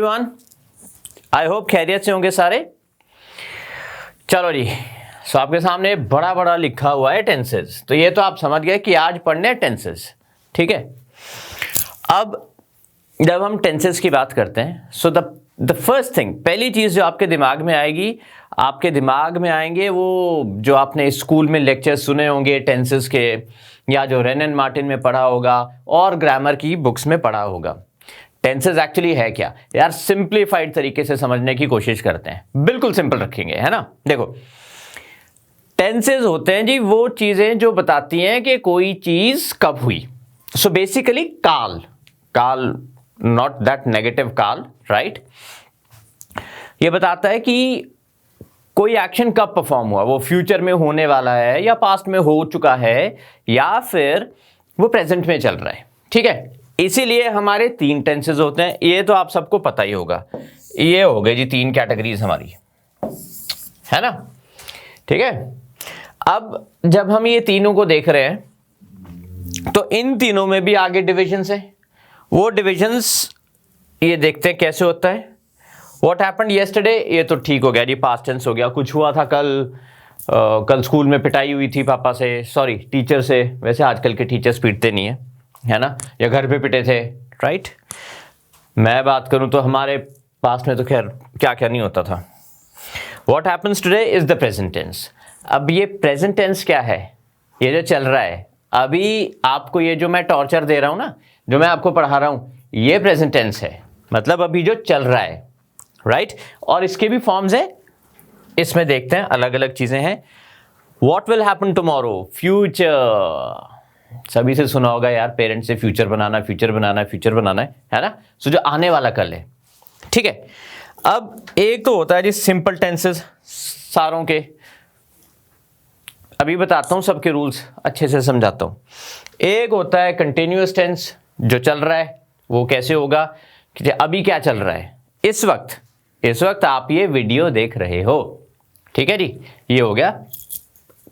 Everyone, I hope खैरियत से होंगे सारे। चलो जी, सो आपके सामने बड़ा बड़ा लिखा हुआ है टेंसेस। तो ये तो आप समझ गए कि आज पढ़ने हैं टेंसेस, ठीक है। अब जब हम टेंसेस की बात करते हैं, सो द फर्स्ट थिंग, पहली चीज जो आपके दिमाग में आएगी, आपके दिमाग में आएंगे वो जो आपने स्कूल में लेक्चर्स सुने होंगे टेंसेस के, या जो रेन एंड मार्टिन में पढ़ा होगा और ग्रामर की बुक्स में पढ़ा होगा। टेंसेस एक्चुअली है क्या यार, सिंप्लीफाइड तरीके से समझने की कोशिश करते हैं, बिल्कुल सिंपल रखेंगे, है ना। देखो, टेंसेस होते हैं जी वो चीजें जो बताती हैं कि कोई चीज कब हुई। सो बेसिकली काल, नॉट दैट नेगेटिव काल, राइट। ये बताता है कि कोई एक्शन कब परफॉर्म हुआ, वो फ्यूचर में होने वाला है या पास्ट में हो चुका है या फिर वो प्रेजेंट में चल रहा है, ठीक है। इसीलिए हमारे 3 टेंसेस होते हैं, ये तो आप सबको पता ही होगा। ये हो गए जी 3 कैटेगरीज हमारी, है ना, ठीक है। अब जब हम ये तीनों को देख रहे हैं तो इन तीनों में भी आगे डिविजन्स है। वो डिविजन्स ये देखते हैं कैसे होता है। व्हाट हैपेंड येस्टरडे, ये तो ठीक हो गया जी, पास्ट टेंस हो गया। कुछ हुआ था कल स्कूल में पिटाई हुई थी पापा से, सॉरी टीचर से। वैसे आजकल के टीचर्स पीटते नहीं है ना, या घर पे पिटे थे, राइट। मैं बात करूं तो हमारे पास्ट में तो खैर क्या क्या नहीं होता था। What happens today is the present tense. अब ये प्रेजेंट टेंस क्या है, ये जो चल रहा है अभी, आपको ये जो मैं टॉर्चर दे रहा हूं ना, जो मैं आपको पढ़ा रहा हूं, ये प्रेजेंट टेंस है, मतलब अभी जो चल रहा है, राइट। और इसके भी फॉर्म्स हैं, इसमें देखते हैं, अलग अलग चीजें हैं। What will happen tomorrow, future. सभी से सुना होगा यार, पेरेंट्स से फ्यूचर बनाना है ना। सो जो आने वाला कल है, ठीक है। अब एक तो होता है जी सिंपल टेंसेस सारों के, अभी बताता हूं सबके रूल्स, अच्छे से समझाता हूं। एक होता है कंटिन्यूअस टेंस, जो चल रहा है, वो कैसे होगा कि अभी क्या चल रहा है, इस वक्त आप ये वीडियो देख रहे हो, ठीक है जी, ये हो गया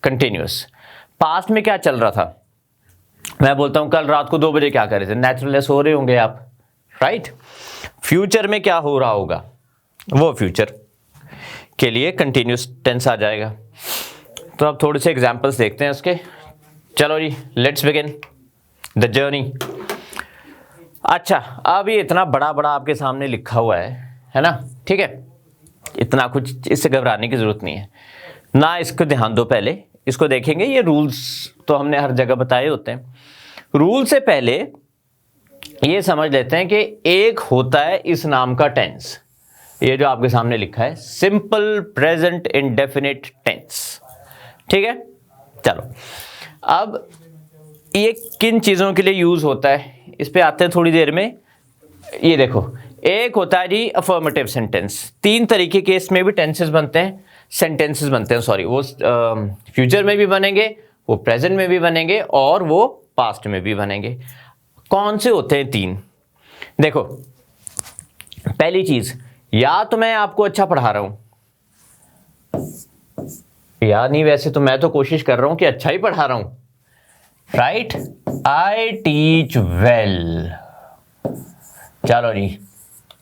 कंटिन्यूअस। पास्ट में क्या चल रहा था, मैं बोलता हूं कल रात को 2 बजे क्या कर रहे थे, नेचुरल सो रहे होंगे आप, राइट। फ्यूचर में क्या हो रहा होगा, वो फ्यूचर के लिए कंटिन्यूअस टेंस आ जाएगा। तो अब थोड़े से एग्जांपल्स देखते हैं उसके। चलो जी, लेट्स बिगिन द जर्नी। अच्छा, अब ये इतना बड़ा बड़ा आपके सामने लिखा हुआ है ना, ठीक है। इतना कुछ इससे घबराने की जरूरत नहीं है ना, इसको ध्यान दो, पहले इसको देखेंगे। ये रूल्स तो हमने हर जगह बताए होते हैं। रूल से पहले ये समझ लेते हैं कि एक होता है इस नाम का टेंस, ये जो आपके सामने लिखा है, सिंपल प्रेजेंट इंडेफिनिट टेंस, ठीक है। चलो, अब ये किन चीजों के लिए यूज होता है, इस पे आते हैं थोड़ी देर में। ये देखो, एक होता है जी अफर्मेटिव सेंटेंस। 3 तरीके के इसमें भी टेंसेस बनते हैं, सेंटेंसेस बनते हैं, सॉरी। वो फ्यूचर में भी बनेंगे, वो प्रेजेंट में भी बनेंगे और वो पास्ट में भी बनेंगे। कौन से होते हैं 3? देखो, पहली चीज, या तो मैं आपको अच्छा पढ़ा रहा हूं, या नहीं, वैसे तो मैं तो कोशिश कर रहा हूं कि अच्छा ही पढ़ा रहा हूं, राइट। I teach well. चलो जी,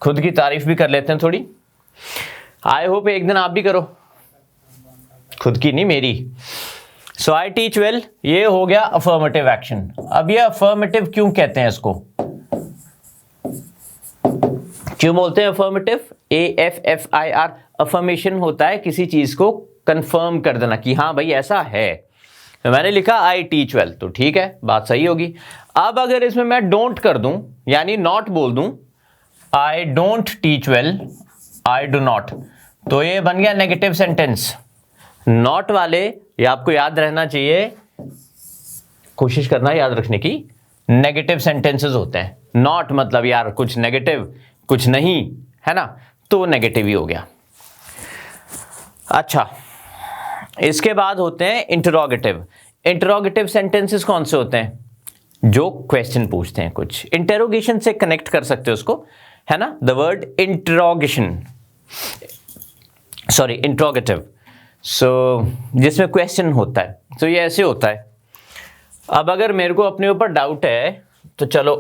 खुद की तारीफ भी कर लेते हैं थोड़ी। आई होप एक दिन आप भी करो, खुद की नहीं, मेरी। सो आई टीच वेल, ये हो गया अफर्मेटिव एक्शन। अब ये अफर्मेटिव क्यों कहते हैं इसको, क्यों बोलते हैं अफर्मेटिव? AFFIR, अफर्मेशन होता है किसी चीज को कंफर्म कर देना कि हाँ भाई ऐसा है। तो मैंने लिखा आई टीच वेल, तो ठीक है, बात सही होगी। अब अगर इसमें मैं डोंट कर दूं, यानी नॉट बोल दूं, I don't teach well, I do not, तो ये बन गया नेगेटिव सेंटेंस। नॉट वाले, ये आपको याद रहना चाहिए, कोशिश करना याद रखने की, नेगेटिव सेंटेंसेस होते हैं। नॉट मतलब यार कुछ नेगेटिव, कुछ नहीं, है ना, तो नेगेटिव ही हो गया। अच्छा, इसके बाद होते हैं इंटरोगेटिव। इंटरोगेटिव सेंटेंसेस कौन से होते हैं? जो क्वेश्चन पूछते हैं, कुछ इंटेरोगेशन से कनेक्ट कर सकते हो उसको, है ना। The word interrogation, sorry interrogative, so जिसमें क्वेश्चन होता है। तो ये ऐसे होता है, अब अगर मेरे को अपने ऊपर डाउट है तो चलो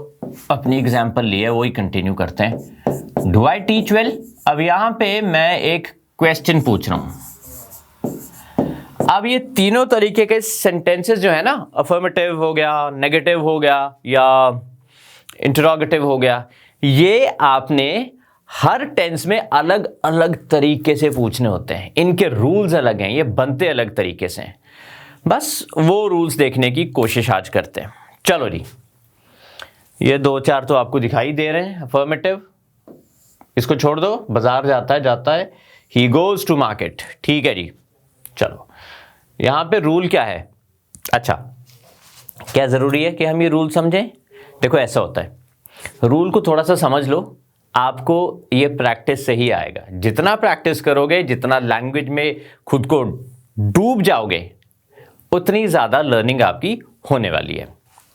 अपनी एग्जाम्पल लिए वही कंटिन्यू करते हैं। Do I teach well. अब यहां पे मैं एक क्वेश्चन पूछ रहा हूं। अब ये तीनों तरीके के सेंटेंसेस जो है ना, अफर्मेटिव हो गया, नेगेटिव हो गया या इंटरोगेटिव हो गया, ये आपने हर टेंस में अलग अलग तरीके से पूछने होते हैं। इनके रूल्स अलग हैं, ये बनते अलग तरीके से हैं। बस वो रूल्स देखने की कोशिश आज करते हैं। चलो जी, ये 2-4 तो आपको दिखाई दे रहे हैं। अफर्मेटिव, इसको छोड़ दो, बाजार जाता है। ही गोज टू मार्केट, ठीक है जी। चलो, यहां पे रूल क्या है? अच्छा, क्या जरूरी है कि हम ये रूल समझें? देखो ऐसा होता है, रूल को थोड़ा सा समझ लो, आपको ये प्रैक्टिस से ही आएगा। जितना प्रैक्टिस करोगे, जितना लैंग्वेज में खुद को डूब जाओगे, उतनी ज्यादा लर्निंग आपकी होने वाली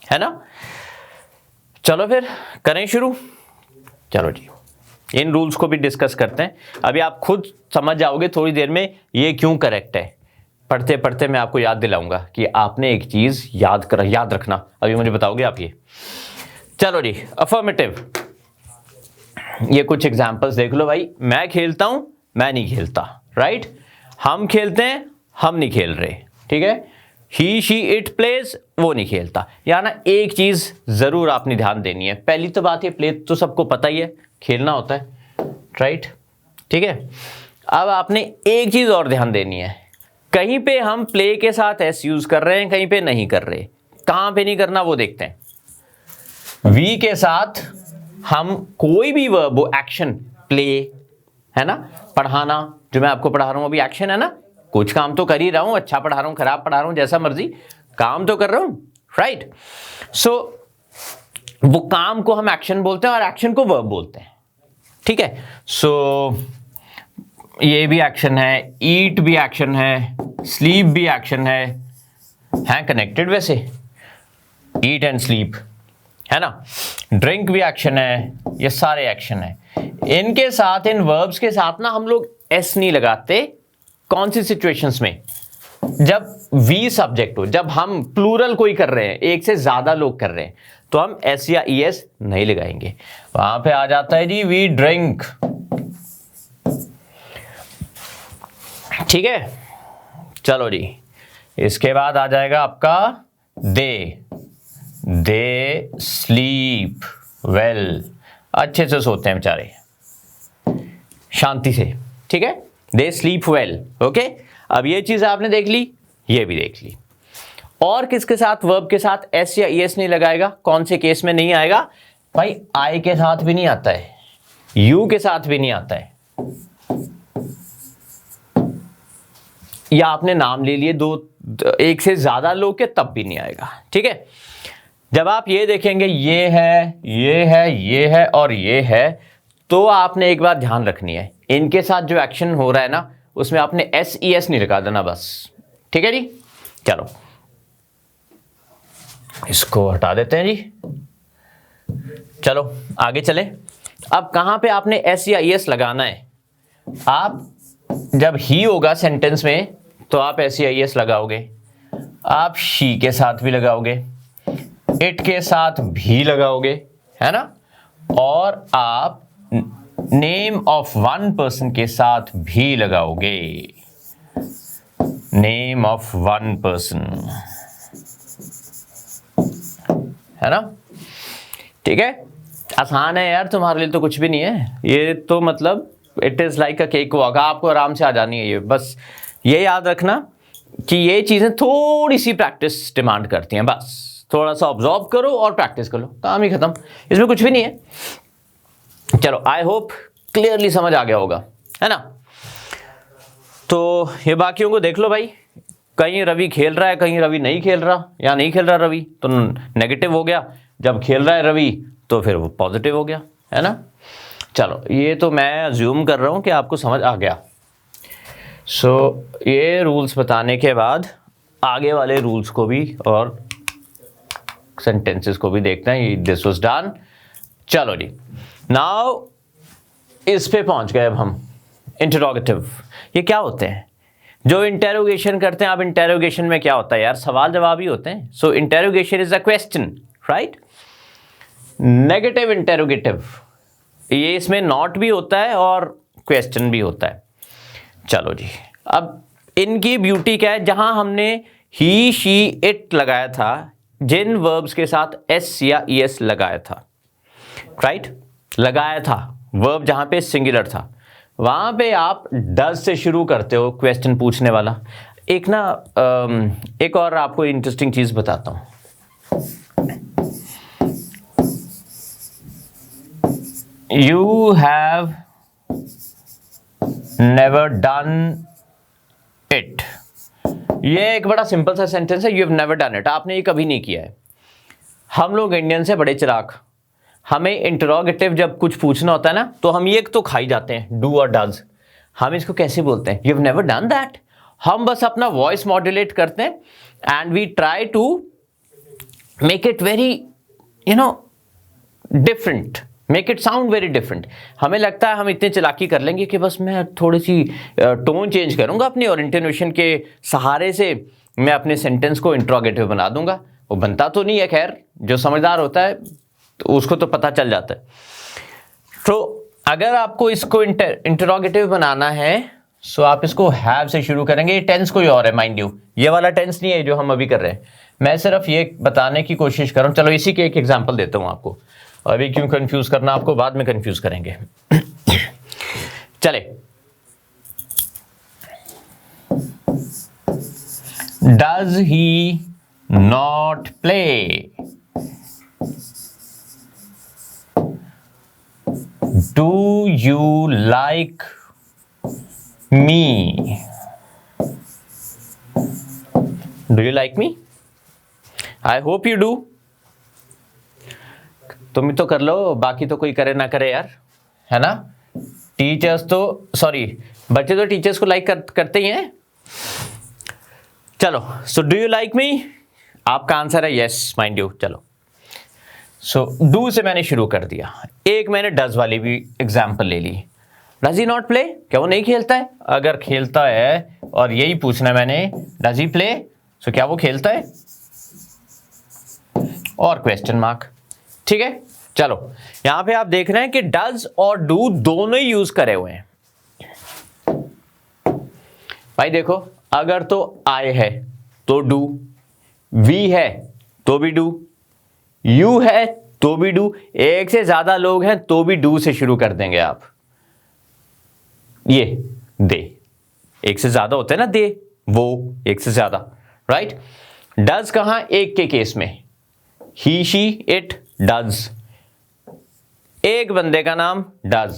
है ना। चलो फिर करें शुरू। चलो जी, इन रूल्स को भी डिस्कस करते हैं। अभी आप खुद समझ जाओगे थोड़ी देर में ये क्यों करेक्ट है। पढ़ते पढ़ते मैं आपको याद दिलाऊंगा कि आपने एक चीज याद रखना। अभी मुझे बताओगे आप ये। चलो जी, अफर्मेटिव, ये कुछ एग्जांपल्स देख लो भाई। मैं खेलता हूं, मैं नहीं खेलता, राइट। हम खेलते हैं, हम नहीं खेल रहे, ठीक है। ही शी इट प्लेज, वो नहीं खेलता। या ना एक चीज जरूर आपने ध्यान देनी है। पहली तो बात, ये प्ले तो सबको पता ही है, खेलना होता है, राइट, ठीक है। अब आपने एक चीज और ध्यान देनी है, कहीं पे हम प्ले के साथ एस यूज कर रहे हैं, कहीं पे नहीं कर रहे। कहां पे नहीं करना वो देखते हैं। वी के साथ हम कोई भी वर्ब हो, एक्शन, प्ले है ना, पढ़ाना, जो मैं आपको पढ़ा रहा हूं अभी एक्शन है ना। कुछ काम तो कर ही रहा हूं, अच्छा पढ़ा रहा हूं, खराब पढ़ा रहा हूं, जैसा मर्जी, काम तो कर रहा हूं, राइट। सो वो काम को हम एक्शन बोलते हैं और एक्शन को वर्ब बोलते हैं, ठीक है। सो ये भी एक्शन है, ईट भी एक्शन है, स्लीप भी एक्शन है कनेक्टेड वैसे, ईट एंड स्लीप, है ना। ड्रिंक भी एक्शन है, ये सारे एक्शन है। इनके साथ, इन वर्ब्स के साथ ना हम लोग एस नहीं लगाते। कौन सी सिचुएशंस में? जब वी सब्जेक्ट हो, जब हम प्लूरल कोई कर रहे हैं, एक से ज्यादा लोग कर रहे हैं, तो हम एस या ई एस नहीं लगाएंगे। वहां पे आ जाता है जी वी ड्रिंक, ठीक है। चलो जी, इसके बाद आ जाएगा आपका दे स्लीप वेल, अच्छे से सोते हैं बेचारे, शांति से, ठीक है। They sleep well, okay. अब ये चीज आपने देख ली, ये भी देख ली। और किसके साथ, वर्ब के साथ एस या एस नहीं लगाएगा? कौन से केस में नहीं आएगा भाई? आई के साथ भी नहीं आता है, यू के साथ भी नहीं आता है, या आपने नाम ले लिए दो, एक से ज्यादा लोग के, तब भी नहीं आएगा, ठीक है। जब आप ये देखेंगे ये है और ये है, तो आपने एक बात ध्यान रखनी है, इनके साथ जो एक्शन हो रहा है ना, उसमें आपने एस ई एस नहीं लगा देना बस, ठीक है जी। चलो इसको हटा देते हैं जी। चलो आगे चले। अब कहां पे आपने एस या एस लगाना है? आप जब ही होगा सेंटेंस में, तो आप एस या एस लगाओगे। आप शी के साथ भी लगाओगे, इट के साथ भी लगाओगे, है ना। और आप नेम ऑफ वन पर्सन के साथ भी लगाओगे, नेम ऑफ वन पर्सन, है ना, ठीक है। आसान है यार, तुम्हारे लिए तो कुछ भी नहीं है ये तो, मतलब it is like a cake walk, आपको आराम से आ जानी है ये। बस ये याद रखना कि ये चीजें थोड़ी सी प्रैक्टिस डिमांड करती हैं, बस थोड़ा सा ऑब्जर्व करो और प्रैक्टिस कर लो, काम ही खत्म, इसमें कुछ भी नहीं है। चलो, आई होप क्लियरली समझ आ गया होगा, है ना। तो ये बाकियों को देख लो भाई, कहीं रवि खेल रहा है, कहीं रवि नहीं खेल रहा, या नहीं खेल रहा रवि तो नेगेटिव हो गया, जब खेल रहा है रवि तो फिर वो पॉजिटिव हो गया, है ना। चलो, ये तो मैं अज्यूम कर रहा हूं कि आपको समझ आ गया। सो ये रूल्स बताने के बाद आगे वाले रूल्स को भी और सेंटेंसेस को भी देखते हैं। This was done. चलो जी, नाउ इस पे पहुंच गए अब हम, इंटरोगेटिव। ये क्या होते हैं? जो इंटेरोगेशन करते हैं। अब इंटेरोगेशन में क्या होता है यार? सवाल जवाब ही होते हैं। So interrogation is a question, right. Negative interrogative, ये इसमें नॉट भी होता है और क्वेश्चन भी होता है। चलो जी, अब इनकी ब्यूटी क्या है, जहां हमने ही शी इट लगाया था, जिन वर्ब्स के साथ एस या ईएस लगाया था, राइट, लगाया था, वर्ब जहां पे सिंगुलर था, वहां पे आप डज से शुरू करते हो क्वेश्चन पूछने वाला। एक ना एक और आपको इंटरेस्टिंग चीज बताता हूं। You have never done it, ये एक बड़ा सिंपल सा सेंटेंस है। You have never done it, आपने ये कभी नहीं किया है। हम लोग इंडियन से बड़े चिराग, हमें इंटरोगेटिव जब कुछ पूछना होता है ना, तो हम ये तो खाई जाते हैं, डू और डज। हम इसको कैसे बोलते हैं, you have never done that. हम बस अपना वॉइस मॉड्यूलेट करते हैं and we try to make it very different, make it sound very different. हमें लगता है हम इतने चालाकी कर लेंगे कि बस मैं थोड़ी सी टोन चेंज करूंगा अपनी, और इंटोनेशन के सहारे से मैं अपने सेंटेंस को इंट्रोगेटिव बना दूंगा। वो बनता तो नहीं है, खैर जो समझदार होता है तो उसको तो पता चल जाता है। तो अगर आपको इसको इंटरोगेटिव बनाना है, सो आप इसको हैव से शुरू करेंगे। ये टेंस कोई और है, माइंड यू, ये वाला टेंस नहीं है जो हम अभी कर रहे हैं। मैं सिर्फ ये बताने की कोशिश कर रहा हूं। चलो इसी के एक एग्जांपल देता हूं आपको। अभी क्यों कंफ्यूज करना आपको, बाद में कंफ्यूज करेंगे। चले, does he not play, do you like me, do you like me, I hope you do. तुम तो कर लो, बाकी तो कोई करे ना करे यार, है ना। टीचर्स तो सॉरी बच्चे तो टीचर्स को लाइक करते ही हैं। चलो, so do you like me, आपका आंसर है यस, माइंड यू। चलो, सो डू से मैंने शुरू कर दिया। एक मैंने डज वाली भी एग्जाम्पल ले ली। डज ही नॉट प्ले, क्या वो नहीं खेलता है? अगर खेलता है, और यही पूछना है मैंने, डज ही प्ले, सो क्या वो खेलता है, और क्वेश्चन मार्क। ठीक है, चलो यहां पे आप देख रहे हैं कि डज और डू दोनों ही यूज करे हुए हैं। भाई देखो, अगर तो आई है तो डू, वी है तो भी डू, यू है तो भी डू, एक से ज्यादा लोग हैं तो भी डू से शुरू कर देंगे आप। ये दे, एक से ज्यादा होते हैं ना, दे, वो, एक से ज्यादा, राइट। डज कहां, एक के केस में, ही शी इट डज, एक बंदे का नाम डज,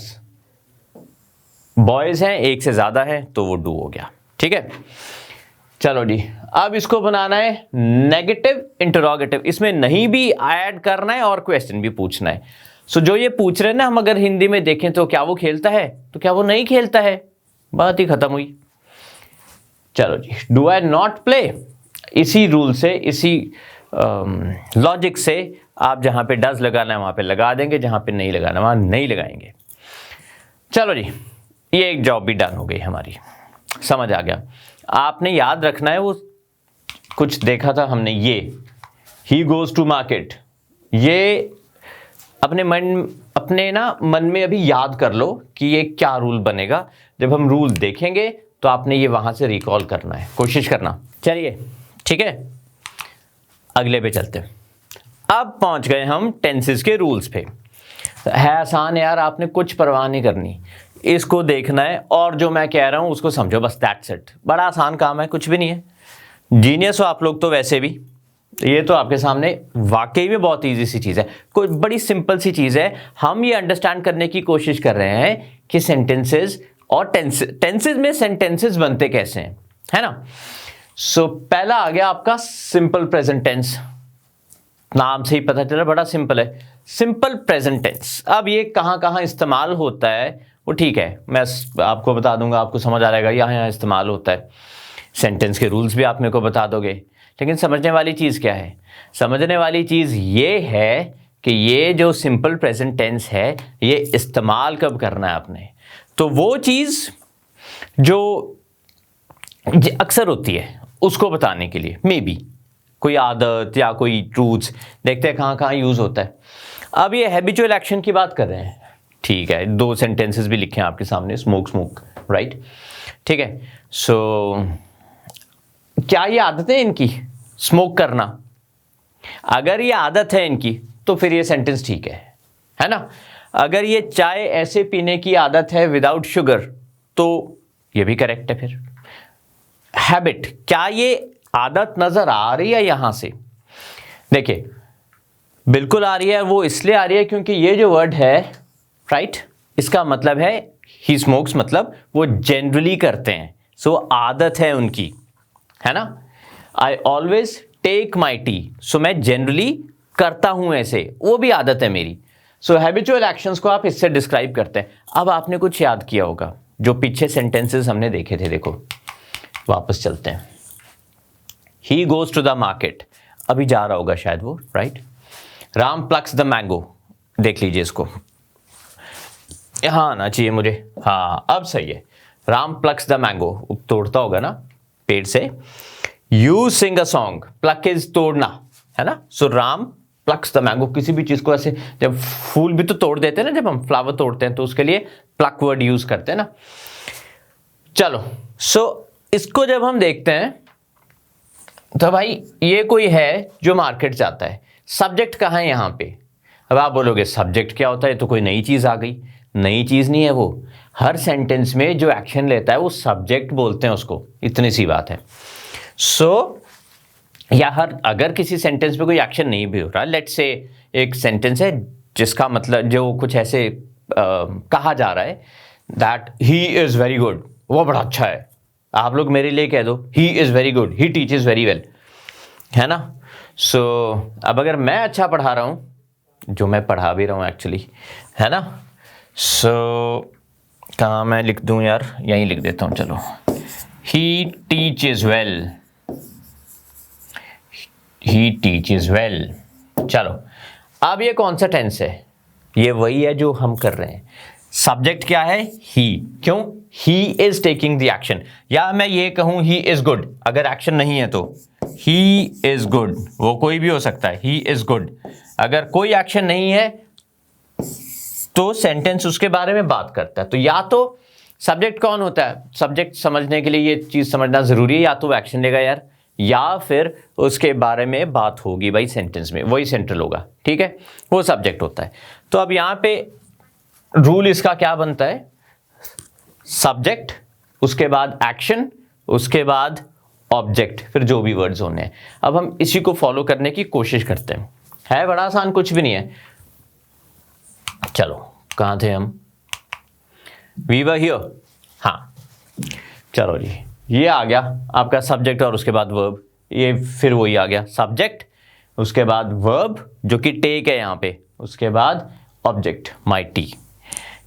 बॉयज हैं एक से ज्यादा है तो वो डू हो गया। ठीक है, चलो जी, अब इसको बनाना है नेगेटिव इंटरोगेटिव। इसमें नहीं भी ऐड करना है और क्वेश्चन भी पूछना है। सो जो ये पूछ रहे हैं ना, हम अगर हिंदी में देखें तो क्या वो खेलता है, तो क्या वो नहीं खेलता है, बात ही खत्म हुई। चलो जी, डू आई नॉट प्ले, इसी रूल से, इसी लॉजिक से आप जहां पे डज लगाना है वहां पे लगा देंगे, जहां पे नहीं लगाना वहां नहीं लगाएंगे। चलो जी, ये एक जॉब भी डन हो गई हमारी, समझ आ गया। आपने याद रखना है, वो कुछ देखा था हमने, ये ही गोज टू मार्केट, ये अपने मन में अभी याद कर लो कि ये क्या रूल बनेगा। जब हम रूल देखेंगे तो आपने ये वहां से रिकॉल करना है, कोशिश करना। चलिए ठीक है, अगले पे चलते हैं। अब पहुंच गए हम टेंसेस के रूल्स पे। है आसान यार, आपने कुछ परवाह नहीं करनी, इसको देखना है और जो मैं कह रहा हूं उसको समझो, बस दैट्स इट। बड़ा आसान काम है, कुछ भी नहीं है। जीनियस हो आप लोग तो वैसे भी, ये तो आपके सामने वाकई में बहुत इजी सी चीज़ है, कोई बड़ी सिंपल सी चीज़ है। हम ये अंडरस्टैंड करने की कोशिश कर रहे हैं कि सेंटेंसेस और टेंसेस में सेंटेंसेस बनते कैसे हैं, है ना। सो पहला आ गया आपका सिंपल प्रेजेंट टेंस, नाम से ही पता चला बड़ा सिंपल है, सिंपल प्रेजेंट टेंस। अब ये कहाँ कहाँ इस्तेमाल होता है वो ठीक है, मैं आपको बता दूंगा, आपको समझ आ जाएगा यहाँ यहाँ इस्तेमाल होता है। सेंटेंस के रूल्स भी आप मेरे को बता दोगे, लेकिन समझने वाली चीज़ क्या है, समझने वाली चीज़ ये है कि ये जो सिंपल प्रेजेंट टेंस है ये इस्तेमाल कब करना है आपने। तो वो चीज़ जो अक्सर होती है उसको बताने के लिए, मे बी कोई आदत या कोई ट्रूथ्स, देखते हैं कहाँ कहाँ यूज़ होता है। अब ये हैबिचुअल एक्शन की बात कर रहे हैं, ठीक है, 2 सेंटेंसेस भी लिखे हैं आपके सामने, स्मोक, राइट, ठीक है। सो क्या ये आदत है इनकी स्मोक करना? अगर ये आदत है इनकी तो फिर ये सेंटेंस ठीक है ना। अगर ये चाय ऐसे पीने की आदत है विदाउट शुगर तो ये भी करेक्ट है। फिर हैबिट, क्या ये आदत नजर आ रही है यहां से? देखिए बिल्कुल आ रही है, वो इसलिए आ रही है क्योंकि ये जो वर्ड है राइट, इसका मतलब है ही स्मोक्स, मतलब वो जनरली करते हैं, सो आदत है उनकी, है ना। I always take my tea, so मैं जनरली करता हूं ऐसे, वो भी आदत है मेरी। सो हैबिचुअल एक्शंस को आप इससे डिस्क्राइब करते हैं। अब आपने कुछ याद किया होगा जो पीछे सेंटेंसेस हमने देखे थे, देखो वापस चलते हैं। He goes to the market, अभी जा रहा होगा शायद वो, right. Ram plucks the mango, देख लीजिए इसको, यहां आना चाहिए मुझे, हाँ अब सही है। राम प्लक्स द मैंगो, तोड़ता होगा ना पेड़ से। You sing a song, pluck is तोड़ना, है ना। So Ram plucks the mango, किसी भी चीज को ऐसे, जब फूल भी तो तोड़ देते हैं ना, जब हम फ्लावर तोड़ते हैं तो उसके लिए प्लक वर्ड यूज करते हैं ना। चलो सो इसको जब हम देखते हैं तो भाई ये कोई है जो मार्केट जाता है, सब्जेक्ट कहाँ है यहाँ पे? अब आप बोलोगे सब्जेक्ट क्या होता है, तो कोई नई चीज आ गई। नई चीज नहीं है वो, हर सेंटेंस में जो एक्शन लेता है वो सब्जेक्ट बोलते हैं उसको, इतनी सी बात है। सो या हर, अगर किसी सेंटेंस में कोई एक्शन नहीं भी हो रहा, लेट्स से एक सेंटेंस है जिसका मतलब जो कुछ ऐसे कहा जा रहा है that he is very good, वो बड़ा अच्छा है, आप लोग मेरे लिए कह दो he is very good, he teaches very well, है ना। सो अब अगर मैं अच्छा पढ़ा रहा हूं, जो मैं पढ़ा भी रहा हूं एक्चुअली, है ना। सो कहाँ मैं लिख दूं यार, यहीं लिख देता हूं, चलो। He teaches well, he teaches well. चलो अब ये कौन सा टेंस है? ये वही है जो हम कर रहे हैं। सब्जेक्ट क्या है? ही। क्यों? He is taking the action. या मैं ये कहूं ही इज गुड, अगर एक्शन नहीं है तो ही इज गुड, वो कोई भी हो सकता है, ही इज गुड। अगर कोई एक्शन नहीं है तो सेंटेंस उसके बारे में बात करता है। तो या तो सब्जेक्ट कौन होता है, सब्जेक्ट समझने के लिए ये चीज समझना जरूरी है, या तो वो एक्शन लेगा यार, या फिर उसके बारे में बात होगी भाई सेंटेंस में, वही सेंट्रल होगा, ठीक है, वो सब्जेक्ट होता है। तो अब यहां पे रूल इसका क्या बनता है? सब्जेक्ट, उसके बाद एक्शन, उसके बाद ऑब्जेक्ट, फिर जो भी वर्ड्स होने हैं। अब हम इसी को फॉलो करने की कोशिश करते हैं, है बड़ा आसान, कुछ भी नहीं है। चलो कहां थे हम? वी वर हियर, हाँ चलो जी, ये आ गया आपका सब्जेक्ट और उसके बाद वर्ब, ये फिर वही आ गया सब्जेक्ट, उसके बाद वर्ब जो कि टेक है यहाँ पे, उसके बाद ऑब्जेक्ट माई टी,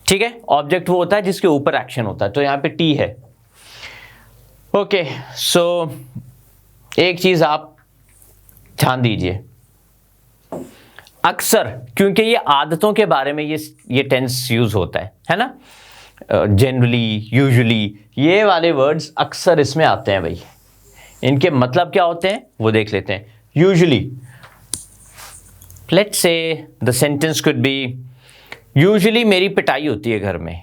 ठीक है। ऑब्जेक्ट वो होता है जिसके ऊपर एक्शन होता है, तो यहाँ पे टी है। ओके सो एक चीज आप ध्यान दीजिए, अक्सर क्योंकि ये आदतों के बारे में ये टेंस यूज होता है ना, जनरली, यूजुअली, ये वाले वर्ड्स अक्सर इसमें आते हैं भाई। इनके मतलब क्या होते हैं वो देख लेते हैं। Usually, let's say the sentence could be, usually मेरी पिटाई होती है घर में।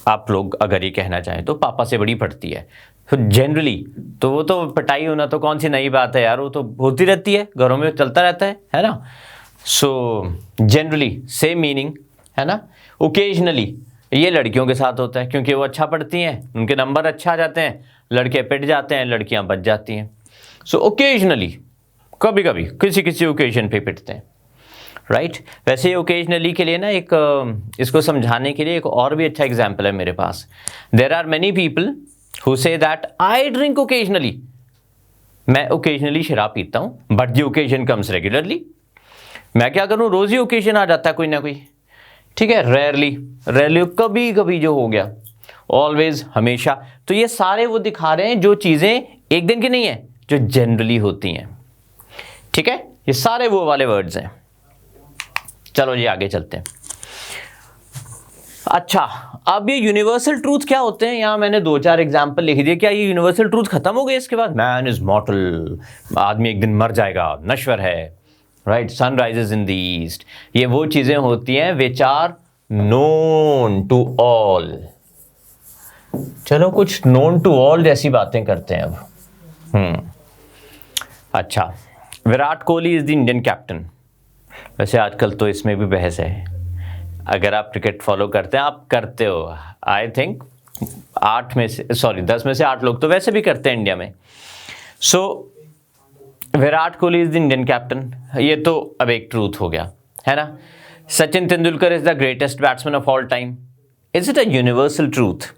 आप लोग अगर ये कहना चाहें तो पापा से बड़ी पड़ती है। तो जनरली तो वो तो पिटाई होना तो कौन सी नई बात है यार, वो तो होती रहती है, घरों में चलता रहता है ना। सो जनरली सेम मीनिंग, है ना। ओकेजनली ये लड़कियों के साथ होता है क्योंकि वो अच्छा पढ़ती हैं, उनके नंबर अच्छा आ जाते हैं, लड़के पिट जाते हैं, लड़कियां बच जाती हैं। सो ओकेजनली, कभी कभी किसी किसी ओकेजन पे पिटते हैं, राइट। वैसे ओकेजनली के लिए ना एक इसको समझाने के लिए एक और भी अच्छा एग्जाम्पल है मेरे पास। There are many people who say that I drink occasionally, मैं ओकेजनली शराब पीता हूं, but the occasion comes regularly. मैं क्या करूं, रोज ही ओकेजन आ जाता है कोई ना कोई, ठीक है। रेयरली, रेयरली कभी कभी जो हो गया, ऑलवेज हमेशा। तो ये सारे वो दिखा रहे हैं जो चीजें एक दिन की नहीं है, जो जनरली होती हैं, ठीक है। ये सारे वो वाले वर्ड्स हैं। चलो जी आगे चलते हैं। अच्छा, अब ये यूनिवर्सल ट्रूथ क्या होते हैं? यहां मैंने 2-4 एग्जाम्पल लिख दिए। क्या ये यूनिवर्सल ट्रूथ खत्म हो गई इसके बाद? मैन इज मॉर्टल, आदमी एक दिन मर जाएगा, नश्वर है, right, sun rises in the east, ये वो चीजें होती हैं which are known to all. चलो कुछ नोन टू ऑल जैसी बातें करते हैं अब। अच्छा, Virat Kohli is the Indian captain. वैसे आजकल तो इसमें भी बहस है, अगर आप क्रिकेट फॉलो करते हैं, आप करते हो, आई थिंक 10 में से 8 लोग तो वैसे भी करते हैं इंडिया में। So Virat Kohli is the Indian captain, ये तो अब एक ट्रूथ हो गया है ना। Sachin Tendulkar is the greatest batsman of all time, is it a universal truth?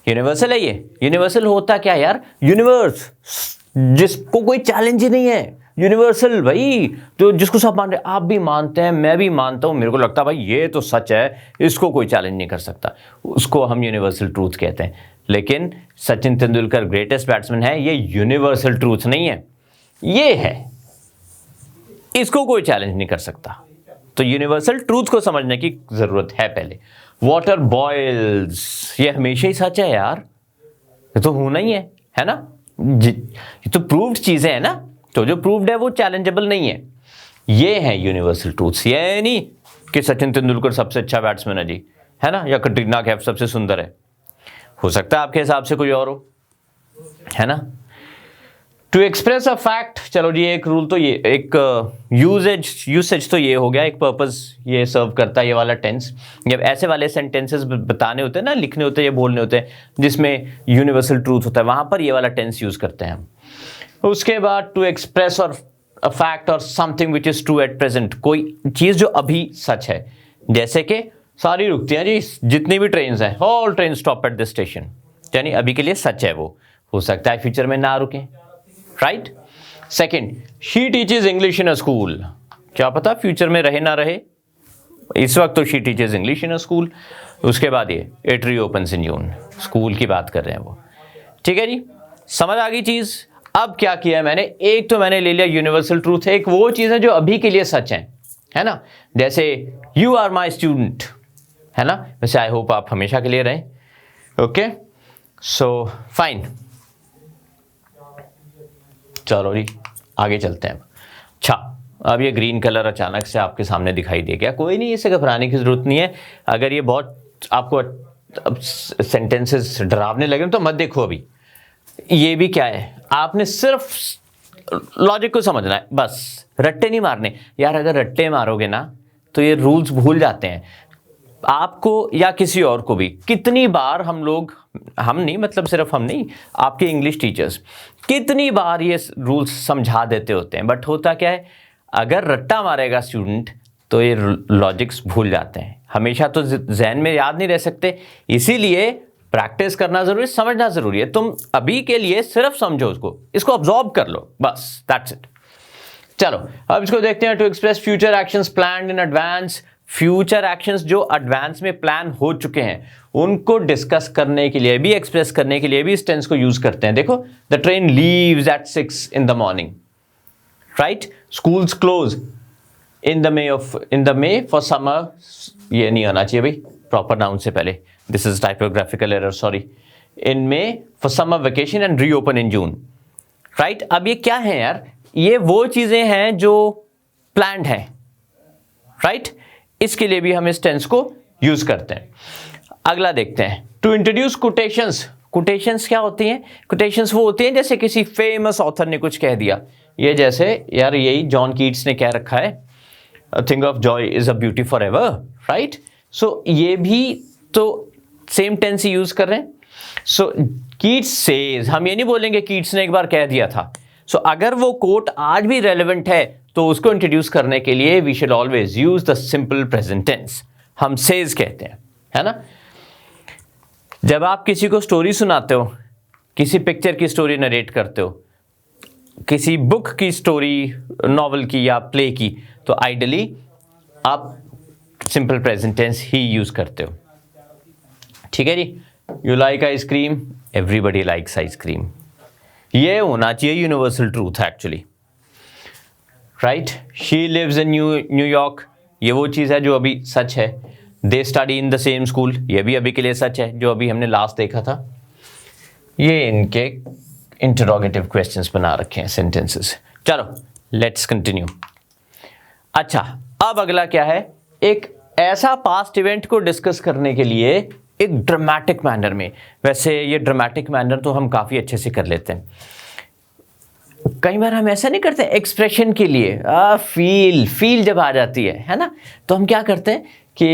Universal है ये। यूनिवर्सल होता क्या यार? यूनिवर्स जिसको कोई चैलेंज ही नहीं है, यूनिवर्सल भाई, तो जिसको सब मान रहे, आप भी मानते हैं, मैं भी मानता हूं, मेरे को लगता है भाई ये तो सच है, इसको कोई चैलेंज नहीं कर सकता, उसको हम यूनिवर्सल ट्रूथ कहते हैं। लेकिन सचिन तेंदुलकर ग्रेटेस्ट बैट्समैन है, ये यूनिवर्सल ट्रूथ नहीं है, ये है, इसको कोई चैलेंज नहीं कर सकता। तो यूनिवर्सल ट्रूथ को समझने की जरूरत है पहले। वाटर बॉयल्स, ये हमेशा ही सच है यार, ये तो होना ही है ना, ये तो प्रूव्ड चीजें हैं ना, तो जो प्रूव्ड है वो चैलेंजेबल नहीं है। ये है यूनिवर्सल ट्रूथ्स, ये नहीं कि सचिन तेंदुलकर सबसे अच्छा बैट्समैन है जी, है ना, या कटरीना कैफ सबसे सुंदर है। हो सकता है आपके हिसाब से कोई और हो, है ना। टू एक्सप्रेस अ फैक्ट, चलो जी एक रूल तो ये, एक यूसेज तो ये हो गया, एक पर्पस ये सर्व करता है ये वाला टेंस। जब ऐसे वाले सेंटेंसेस बताने होते हैं ना, लिखने होते हैं या बोलने होते हैं जिसमें यूनिवर्सल ट्रूथ होता है, वहां पर ये वाला टेंस यूज करते हैं हम। उसके बाद टू एक्सप्रेस और अ फैक्ट और something which is true at present, कोई चीज जो अभी सच है, जैसे कि सारी रुकती हैं जी, जितनी भी ट्रेन हैं, all train stop at this station, यानी अभी के लिए सच है वो, हो सकता है फ्यूचर में ना रुके, right. Second, she teaches English in a school, क्या पता फ्यूचर में रहे ना रहे, इस वक्त तो she teaches English in a school. उसके बाद ये इट रीओपन्स इन जून, स्कूल की बात कर रहे हैं वो, ठीक है जी, समझ आ गई चीज। अब क्या किया मैंने, एक तो मैंने ले लिया यूनिवर्सल ट्रूथ, एक वो चीज है जो अभी के लिए सच है ना, जैसे यू आर माई स्टूडेंट, है ना। वैसे आई होप आप हमेशा के लिए रहें, ओके, सो फाइन। चलो जी आगे चलते हैं। अच्छा, अब ये ग्रीन कलर अचानक से आपके सामने दिखाई दे गया, कोई नहीं, इसे घबराने की जरूरत नहीं है। अगर ये बहुत आपको सेंटेंसेस डरावने लगे तो मत देखो अभी। ये भी क्या है, आपने सिर्फ लॉजिक को समझना है, बस रट्टे नहीं मारने यार। अगर रट्टे मारोगे ना तो ये रूल्स भूल जाते हैं आपको या किसी और को भी। कितनी बार हम लोग, हम नहीं मतलब सिर्फ हम नहीं, आपके इंग्लिश टीचर्स कितनी बार ये रूल्स समझा देते होते हैं, बट होता क्या है, अगर रट्टा मारेगा स्टूडेंट तो ये लॉजिक्स भूल जाते हैं, हमेशा तो जहन में याद नहीं रह सकते। इसीलिए प्रैक्टिस करना जरूरी, समझना जरूरी है। तुम अभी के लिए सिर्फ समझो उसको, इसको ऑब्जॉर्व कर लो, बस दैट्स इट। चलो अब इसको देखते हैं। To express future actions planned in advance, future actions जो एडवांस में प्लान हो चुके हैं उनको डिस्कस करने के लिए भी, एक्सप्रेस करने के लिए भी इस टेंस को यूज करते हैं। देखो, the train leaves eight 6 in the morning, right. Schools close in the may for summer, ये नहीं आना चाहिए भाई प्रॉपर नाउन से पहले, this is typographical error, sorry. In may for summer vacation and reopen in June, right. अब ये क्या है यार, ये वो चीजें हैं जो प्लान्ड हैं, राइट। इसके लिए भी हम इस टेंस को यूज करते हैं। अगला देखते हैं, टू इंट्रोड्यूस कोटेशंस। कोटेशंस क्या होती हैं? कोटेशंस वो होती हैं जैसे किसी फेमस ऑथर ने कुछ कह दिया, ये जैसे यार यही जॉन कीट्स ने कह रखा है, thing of joy is a beauty for ever, right. So ये भी तो सेम टेंस ही यूज कर रहे हैं। सो कीट्स सेज, हम ये नहीं बोलेंगे कीट्स ने एक बार कह दिया था। सो अगर वो कोट आज भी रेलेवेंट है तो उसको इंट्रोड्यूस करने के लिए we should always use the simple present tense, हम सेज कहते हैं, है ना। जब आप किसी को स्टोरी सुनाते हो, किसी पिक्चर की स्टोरी नरेट करते हो, किसी बुक की स्टोरी, नॉवल की या प्ले की, तो आइडियली आप सिंपल प्रेजेंट टेंस ही यूज करते हो, ठीक है जी। You like ice cream, everybody likes ice cream, ये होना चाहिए universal truth actually, right. She lives in New York, ये वो चीज़ है जो अभी सच है। They study in the same school, ये भी अभी के लिए सच है जो अभी हमने लास्ट देखा था। ये इनके इंटरोगेटिव क्वेश्चंस बना रखे हैं, सेंटेंसेस। चलो लेट्स कंटिन्यू। अच्छा, अब अगला क्या है, एक ऐसा पास्ट इवेंट को डिस्कस करने के लिए एक ड्रामेटिक मैनर में। वैसे ये ड्रामेटिक मैनर तो हम काफ़ी अच्छे से कर लेते हैं, कई बार हम ऐसा नहीं करते एक्सप्रेशन के लिए, फील जब आ जाती है ना, तो हम क्या करते हैं कि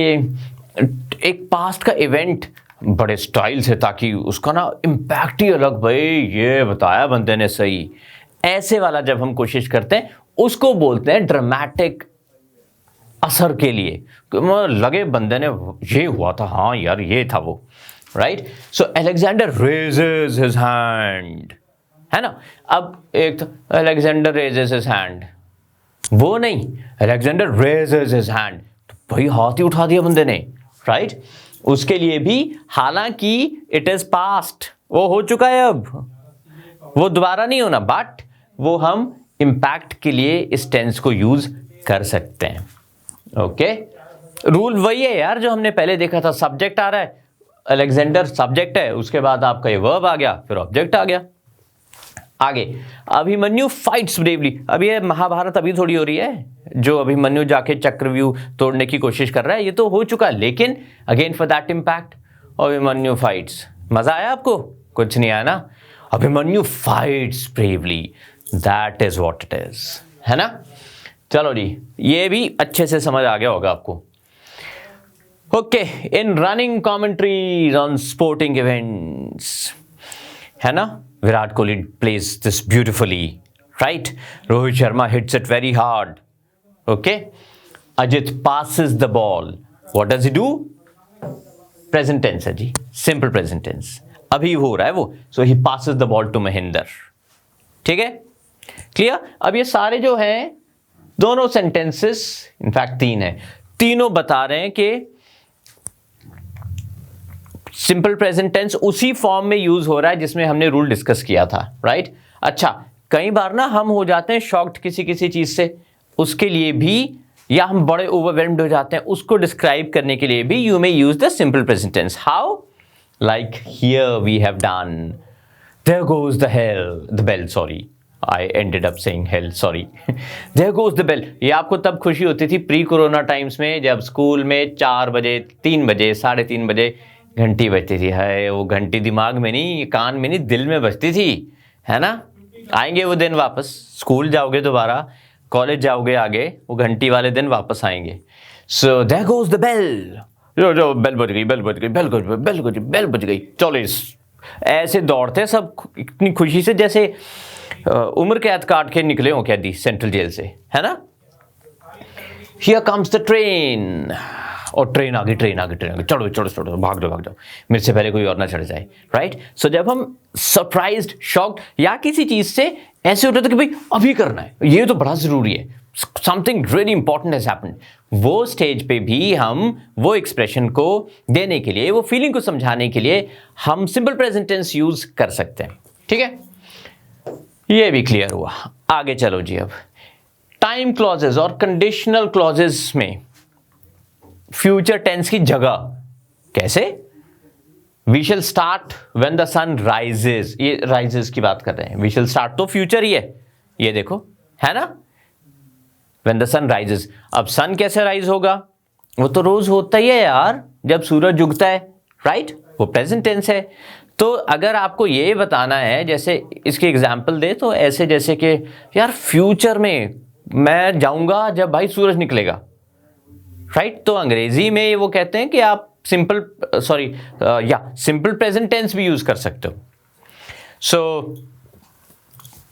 एक पास्ट का इवेंट बड़े स्टाइल से, ताकि उसका ना इम्पैक्ट ही अलग, भाई ये बताया बंदे ने सही, ऐसे वाला जब हम कोशिश करते हैं उसको बोलते हैं ड्रामेटिक असर के लिए, लगे बंदे ने ये हुआ था, हाँ यार ये था वो, राइट। सो अलेक्जेंडर रेजेस हिज हैंड, है ना। अब एक तो अलेक्जेंडर रेजेस हिज हैंड, वो नहीं, अलेक्जेंडर रेजेस हिज हैंड, तो भाई हाथ ही उठा दिया बंदे ने, राइट। उसके लिए भी हालांकि इट इज पास्ट, वो हो चुका है, अब वो दोबारा नहीं होना, बट वो हम इंपैक्ट के लिए इस टेंस को यूज कर सकते हैं। ओके, रूल वही है यार जो हमने पहले देखा था, सब्जेक्ट आ रहा है, अलेक्जेंडर सब्जेक्ट है, उसके बाद आपका ये वर्ब आ गया, फिर ऑब्जेक्ट आ गया। आगे, अभिमन्यु फाइट्स ब्रेवली। अब ये महाभारत अभी थोड़ी हो रही है, जो अभिमन्यु जाके चक्रव्यूह तोड़ने की कोशिश कर रहा है, ये तो हो चुका, लेकिन again for that impact Abhimanyu fights. मजा आया आपको? कुछ नहीं आया ना? Abhimanyu fights bravely, that is what it is, है ना। चलो जी, ये भी अच्छे से समझ आ गया होगा आपको। Okay, in running commentaries on sporting events, है ना, Virat Kohli plays this beautifully, right? Rohit Sharma hits it very hard. Okay? Ajit passes the ball. What does he do? Present tense है जी, simple present tense. अभी हो रहा है वो, so he passes the ball to Mahinder. ठीक है? Clear? अब ये सारे जो हैं, दोनों sentences, in fact 3 हैं, तीनों बता रहे हैं कि सिंपल प्रेजेंट टेंस उसी फॉर्म में यूज हो रहा है जिसमें हमने रूल डिस्कस किया था, राइट। अच्छा, कई बार ना हम हो जाते हैं शॉक्ड किसी चीज से, उसके लिए भी, या हम बड़े ओवरवेल्म्ड हो जाते हैं, उसको डिस्क्राइब करने के लिए भी you may use the simple present tense. How? Like here we have done, there goes the bell, sorry I ended up saying hell, sorry, there goes the bell. ये आपको तब खुशी होती थी प्री कोरोना टाइम्स में, जब school में 4 बजे, 3 बजे, 3:30 बजे घंटी बजती थी। है वो घंटी दिमाग में नहीं, कान में नहीं, दिल में बजती थी, है ना। आएंगे वो दिन वापस, स्कूल जाओगे दोबारा, कॉलेज जाओगे आगे, वो घंटी वाले दिन वापस आएंगे। So there goes the bell, जो बेल बज गई, बेल बज गई, बेल बज गई, बेल बज गई, बेल बज गई, चलो इस ऐसे दौड़ते सब इतनी खुशी से जैसे उम्र कैद काट के निकले हो कैदी सेंट्रल जेल से, है ना। हियर कम्स द ट्रेन, और ट्रेन आ गई, चढ़ो चढ़ो चढ़ो, भाग जाओ, मेरे से पहले कोई और ना चढ़ जाए, राइट। सो जब हम सरप्राइज्ड, शॉक्ड या किसी चीज से ऐसे होता था कि भाई अभी करना है, ये तो बड़ा जरूरी है, something really important has happened, वो स्टेज पे भी हम वो एक्सप्रेशन को देने के लिए, वो फीलिंग को समझाने के लिए हम सिंपल प्रेजेंट टेंस यूज कर सकते हैं। ठीक है, ये भी क्लियर हुआ। आगे चलो जी, अब टाइम क्लॉजेस और कंडीशनल क्लॉजेस में फ्यूचर टेंस की जगह कैसे? We shall start when the sun rises, ये राइजेस की बात कर रहे हैं, वी शैल स्टार्ट तो फ्यूचर ही है, ये देखो, है ना, व्हेन द सन राइजेस। अब सन कैसे राइज होगा? वो तो रोज होता ही है यार, जब सूरज उगता है, राइट, वो प्रेजेंट टेंस है। तो अगर आपको ये बताना है, जैसे इसके एग्जाम्पल दे तो ऐसे जैसे कि यार फ्यूचर में मैं जाऊंगा जब भाई सूरज निकलेगा, राइट। तो अंग्रेजी में वो कहते हैं कि आप सिंपल सिंपल प्रेजेंट टेंस भी यूज कर सकते हो। So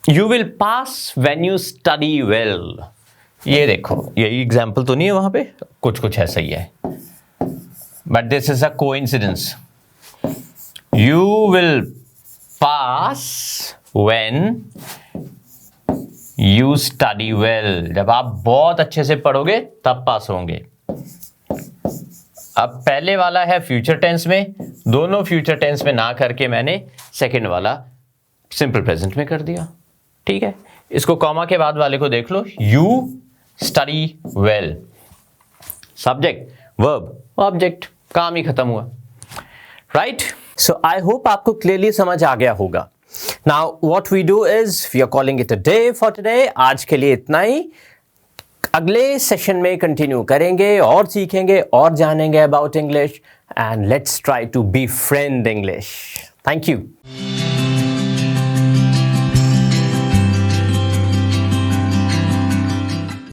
you will pass when you study well, ये देखो, यही एग्जाम्पल तो नहीं है वहां पे, कुछ ऐसा ही है, but this is a coincidence. You will pass when you study well, जब आप बहुत अच्छे से पढ़ोगे तब पास होंगे। अब पहले वाला है फ्यूचर टेंस में, दोनों फ्यूचर टेंस में ना करके मैंने सेकंड वाला सिंपल प्रेजेंट में कर दिया। ठीक है, इसको कॉमा के बाद वाले को देख लो, you study well, subject, verb, object, काम ही खत्म हुआ, राइट। सो आई होप आपको क्लियरली समझ आ गया होगा। Now what we do is we are calling it a day for today. आज के लिए इतना ही। अगले सेशन में कंटिन्यू करेंगे और सीखेंगे और जानेंगे about English, and let's try to be friend English. Thank you.